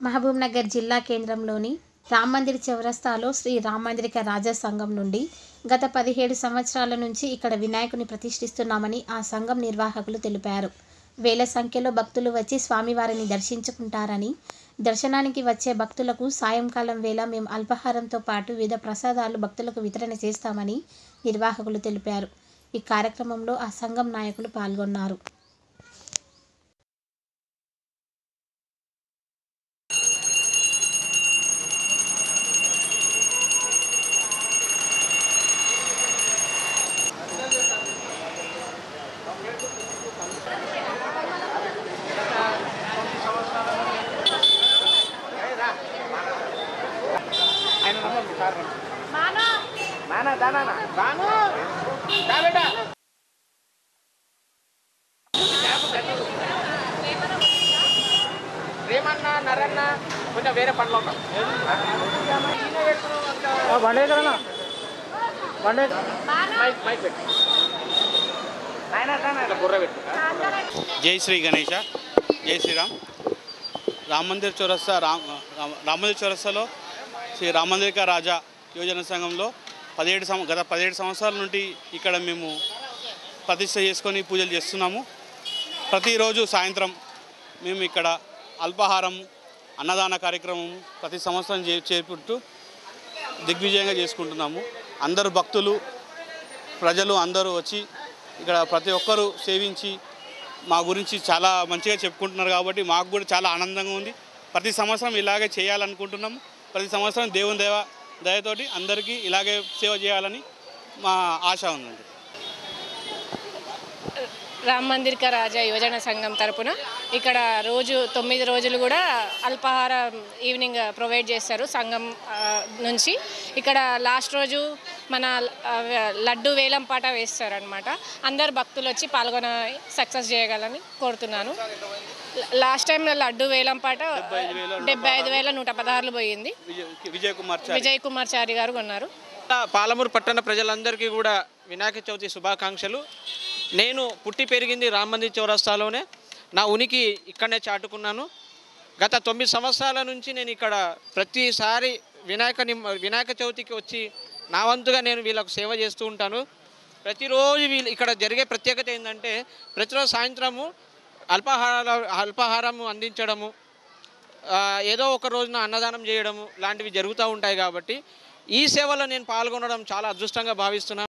మహబూబ్నగర్ జిల్లా కేంద్రంలోని రామ్ మందిర్ చౌరస్తాలో శ్రీ రామ్ మందిరిక రాజా సంఘం నుండి గత 17 సంవత్సరాల నుంచి ఇక్కడ వినాయకుని ప్రతిష్ఠిస్తున్నామని ఆ సంఘం నిర్వాహకులు తెలిపారు. వేల సంఖ్యలో భక్తులు వచ్చి స్వామివారిని దర్శించుకుంటారని, దర్శనానికి వచ్చే భక్తులకు సాయంకాలం వేళ మేము అల్పాహారంతో పాటు వివిధ ప్రసాదాలు భక్తులకు వితరణ చేస్తామని నిర్వాహకులు తెలిపారు. ఈ కార్యక్రమంలో ఆ సంఘం నాయకులు పాల్గొన్నారు. రేమన్నా నరన్నా కొంచెం వేరే పనులు ఉన్నాం. జై శ్రీ గణేష, జై శ్రీరామ్. రామ్ మందిర్ చౌరస్తాలో శ్రీ రామ్ మందిరిక రాజా యువజన సంఘంలో గత 17 సంవత్సరాల నుండి ఇక్కడ మేము ప్రతిష్ఠ చేసుకొని పూజలు చేస్తున్నాము. ప్రతిరోజు సాయంత్రం మేము ఇక్కడ అల్పాహారం అన్నదాన కార్యక్రమం ప్రతి సంవత్సరం చేపడుతూ దిగ్విజయంగా చేసుకుంటున్నాము. అందరూ భక్తులు ప్రజలు అందరూ వచ్చి ఇక్కడ ప్రతి ఒక్కరూ సేవించి మా గురించి చాలా మంచిగా చెప్పుకుంటున్నారు. కాబట్టి మాకు కూడా చాలా ఆనందంగా ఉంది. ప్రతి సంవత్సరం ఇలాగే చేయాలనుకుంటున్నాము. ప్రతి సంవత్సరం దేవుని దయతోటి అందరికీ ఇలాగే సేవ చేయాలని మా ఆశ ఉందండి. రామ్ మందిరిక రాజా యువజన సంఘం తరపున ఇక్కడ 9 రోజులు కూడా అల్పాహార ఈవినింగ్ ప్రొవైడ్ చేస్తారు సంఘం నుంచి. ఇక్కడ లాస్ట్ రోజు మన లడ్డు వేలం పాట వేస్తారనమాట. అందరు భక్తులు వచ్చి పాల్గొని సక్సెస్ చేయగలని కోరుతున్నాను. లాస్ట్ టైం లడ్డు వేలం పాట 75,116 పోయింది. విజయ్ కుమార్ చారి గారు కొన్నారు. పాలమూరు పట్టణ ప్రజలందరికీ కూడా వినాయక చవితి శుభాకాంక్షలు. నేను పుట్టి పెరిగింది రామ్ మందిర్ చౌరస్తాలోనే. నా ఉనికి ఇక్కడనే చాటుకున్నాను. గత 9 సంవత్సరాల నుంచి నేను ఇక్కడ ప్రతిసారి వినాయక చవితికి వచ్చి నా వంతుగా నేను వీళ్ళకు సేవ చేస్తూ ఉంటాను. ప్రతిరోజు ఇక్కడ జరిగే ప్రత్యేకత ఏంటంటే ప్రతిరోజు సాయంత్రము అల్పాహారం అందించడము, ఏదో ఒక రోజున అన్నదానం చేయడము లాంటివి జరుగుతూ ఉంటాయి. కాబట్టి ఈ సేవలో నేను పాల్గొనడం చాలా అదృష్టంగా భావిస్తున్నాను.